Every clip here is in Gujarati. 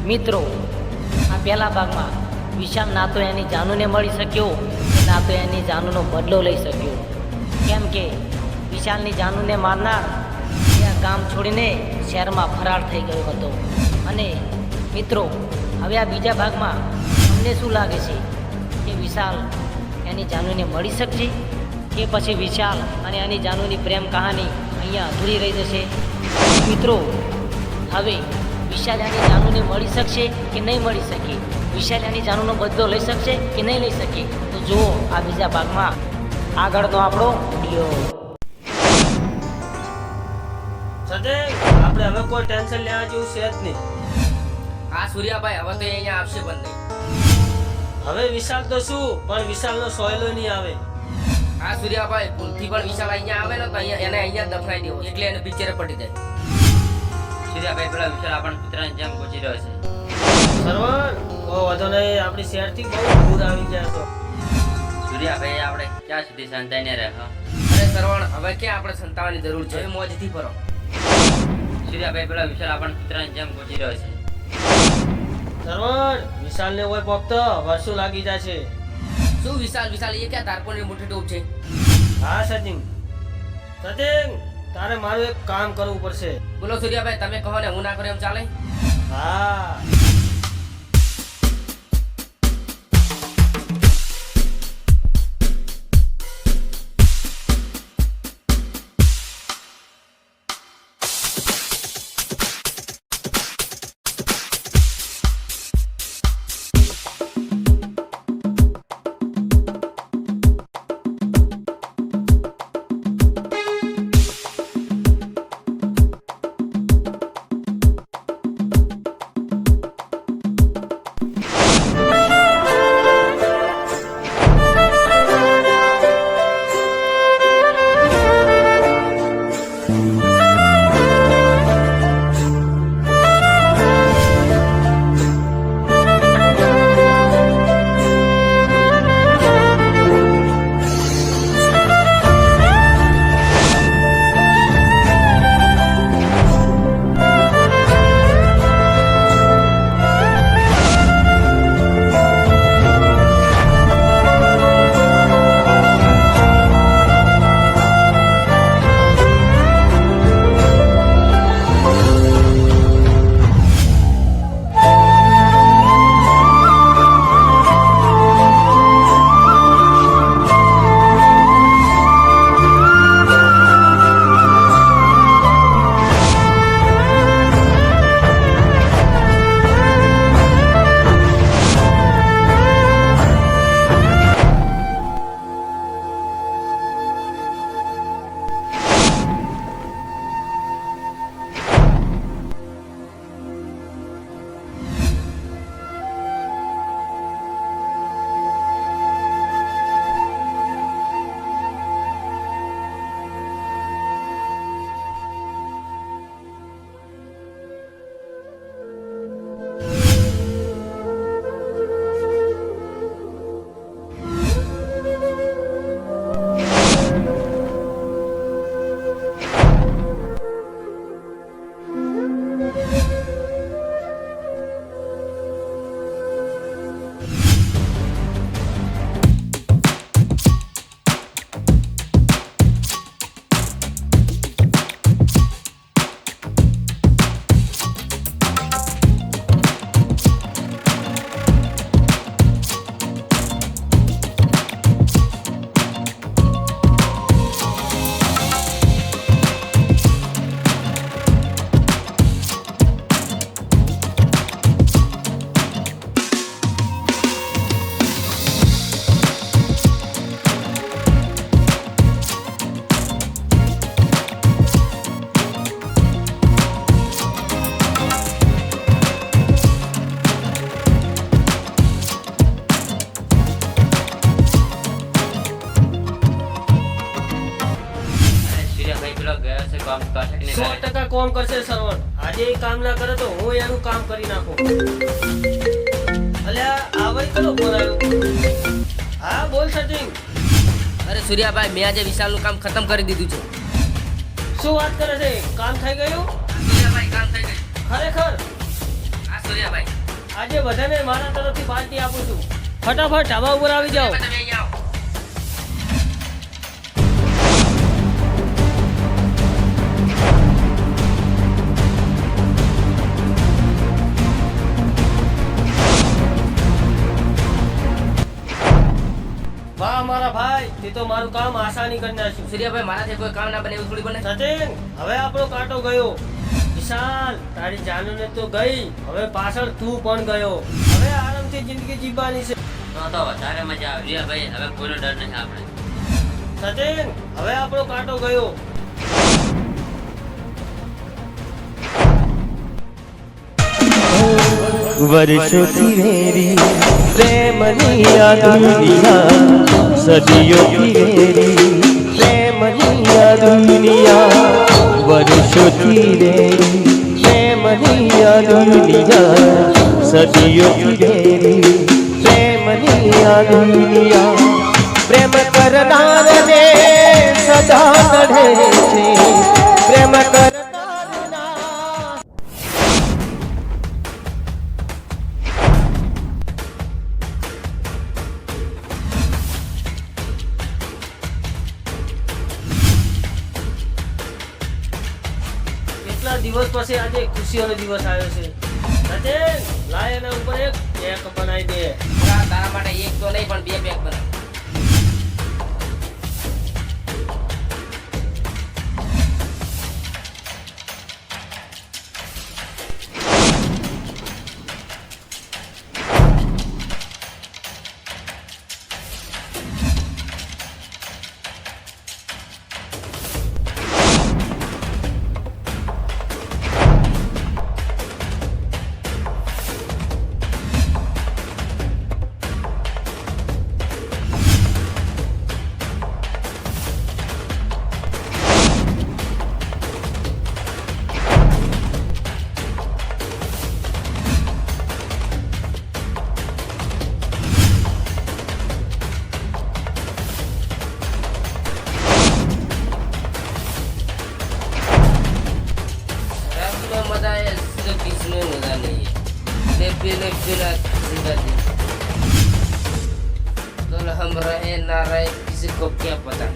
મિત્રો, આ પહેલા ભાગમાં વિશાલ ના તો એની જાનુને મળી શક્યો, ના તો એની જાનુનો બદલો લઈ શક્યો. કેમ કે વિશાલની જાનુને મારનાર ત્યાં ગામ છોડીને શહેરમાં ફરાર થઈ ગયો હતો. અને મિત્રો, હવે આ બીજા ભાગમાં તમને શું લાગે છે કે વિશાલ એની જાનુને મળી શકશે કે પછી વિશાલ અને એની જાનુની પ્રેમ કહાની અહીંયા અધૂરી રહી જશે? મિત્રો, હવે વિશાલ એની જાનુને મળી શકશે કે નહીં મળી શકે? વિશાલ એની જાનુનો બદલો લઈ શકશે કે નહીં લઈ શકે? તો જુઓ આ બીજા ભાગમાં આગળનો આપણો વિડીયો. સદે આપણે હવે કોઈ ટેન્શન લેવા જેવું છે જ નહીં. હા સૂર્યાભાઈ, હવે તો એ અહીંયા આવશે પણ નહીં. હવે વિશાલ તો શું, પણ વિશાલનો સોયલો નહીં આવે. હા સૂર્યાભાઈ, ભૂલથી પણ વિશાલ અહીંયા આવે ને તો એને અહીંયા દફનાઈ દેવો, એટલે એને પિક્ચરે પડી જાય. સૂર્યાભાઈ, પેલા વિશાલ આપણા કૂતરાની જેમ પહોંચી રહ્યો છે. સરવણ, ઓ વધો નહીં, આપણી શહેરથી બહુ દૂર આવી ગયા છો. સૂર્યાભાઈ, આપણે ક્યાં સુધી સંતાઈને રહે? અરે સરવણ, હવે ક્યાં આપણે સંતાવાની જરૂર છે? હવે મોજથી ફરો. સૂર્યાભાઈ, પેલા વિશાલ આપણા કૂતરાની જેમ પહોંચી રહ્યો છે. સરવણ, વિશાલને હોય પોપતો વર્ષો લાગી જશે. શું વિશાલ વિશાલ એ ક્યાં તારપોની મોટી ટોપ છે? હા સચિન, તારે મારું એક કામ કરવું પડશે. બોલો સૂર્યાભાઈ, તમે કહો ને, હું ના કરું એમ ચાલે? હા, કામ કરશે કે નહીં 100% કામ કરશે સરવણ. આજે એ કામ ના કરે તો હું એનું કામ કરી નાખું. અલ્યા આવે કયો ફોન આવ્યો? હા બોલ સચિન. અરે સૂર્યાભાઈ, મેં આજે વિશાલનું કામ ખતમ કરી દીધું છે. શું વાત કરે છે? કામ થઈ ગયું? સૂર્યાભાઈ, કામ થઈ ગયું. ખરેખર? હા સૂર્યાભાઈ. આજે બધાને મારા તરફથી પાર્ટી આપું છું. ફટાફટ ઢાબા ઉપર આવી જાઓ. તમે અહીંયા આવો. વાહ મારા ભાઈ, તે તો મારું કામ આસાની કરી નાખ્યું. સૂર્યાભાઈ મારાથી કોઈ કામ ના બને એવું થોડી બને. સચિન, હવે આપણો કાંટો ગયો. વિશાલ, તારી જાનુને તો ગઈ, હવે પાછળ તું પણ ગયો. હવે આરામથી જિંદગી જીવવાની છે. તો વધારે મજા આવે સૂર્યાભાઈ, હવે કોઈનો ડર નહીં આપણે. સચિન, હવે આપણો કાંટો ગયો. વર્ષોથી વેરી પ્રેમની આ દુનિયા, સદીઓથી વેરી પ્રેમની આ દુનિયા, વર્ષોથી વેરી પ્રેમની આ દુનિયા, સદીઓથી વેરી પ્રેમની આ દુનિયા. પ્રેમ કરનારને સદા નડે છે, પ્રેમ કરનારના કેટલા દિવસ પછી આજે ખુશીઓનો દિવસ આવ્યો છે. સચિન, લાય એના ઉપર એક કેક બનાવી દે. તારા માટે એક તો નહીં પણ 2 પેક બનાવ. मजा है सिर्फ इसमें मजा नहीं है. ले पीने पीना जिंदगी कल हम रहे ना रहे किसी को क्या पता.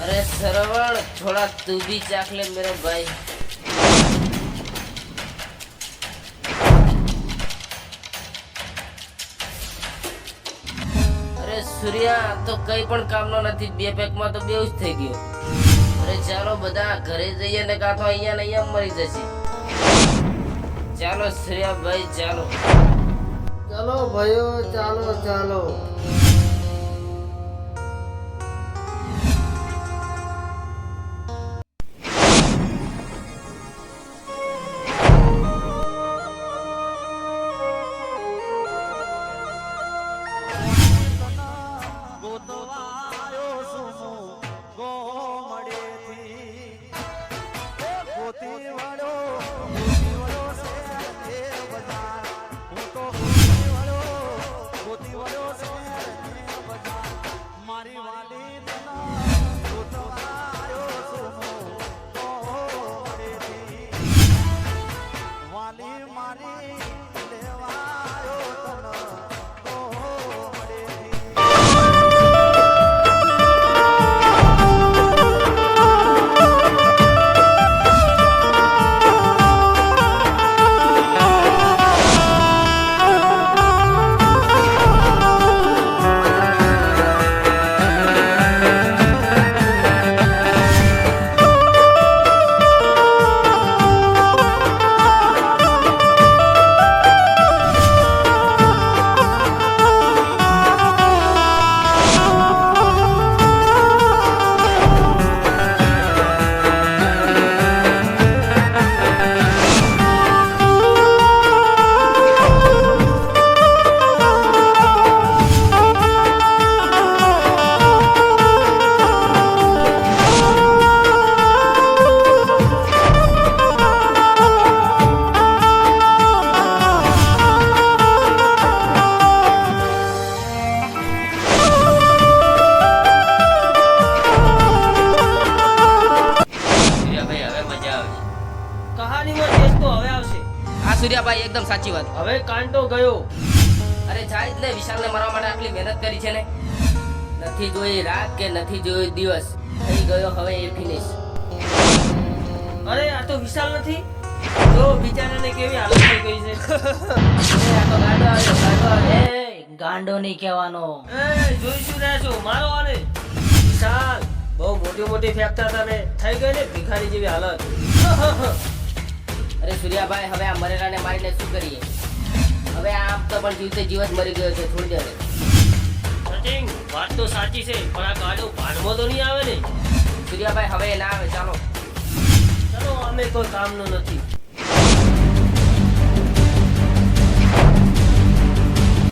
अरे श्रवण, थोड़ा तू भी चाख ले मेरे भाई. अरे સૂર્યા તો કઈ પણ કામનો નથી. 2 પેકમાં તો બેઉ જ થઈ ગયો. અરે ચાલો બધા ઘરે જઈએ ને કાં તો અહીંયા ને અહીંયા મરી જશે. ચાલો સૂર્યાભાઈ ચાલો. ચાલો ભાઈઓ, ચાલો ચાલો. હોય તો હવે આવશે. હા સૂર્યાભાઈ એકદમ સાચી વાત. હવે કાંટો ગયો. અરે જાય જ ને, વિશાલને મારવા માટે આટલી મહેનત કરી છે ને. નથી જોઈ રાત કે નથી જોઈ દિવસ, થઈ ગયો હવે એ ફિનિશ. અરે આ તો વિશાલ નથી. જો બિચારાને કેવી હાલત થઈ ગઈ છે. આ તો ગાંડો આવ્યો, ગાંડો આવ્યો. એ ગાંડો નહીં કહેવાનો. એ જોઈ શું રહ્યા છો? મારો આને. વિશાલ બહુ મોટી મોટી ફેંકતા હતા ને, થઈ ગઈ ને ભિખારી જેવી હાલત. અરે સૂર્યાભાઈ હવે આ મરેલાને મારીને શું કરીએ? હવે આમ તો પણ જીવતે જીવ જ મરી ગયો છે, છોડી દે હવે. સચિન વાત તો સાચી છે, પણ આ ગાડો ભાનમાં તો નહીં આવે ને. સૂર્યાભાઈ હવે ના આવે, ચાલો. ચલો અમે કોઈ કામનો નથી.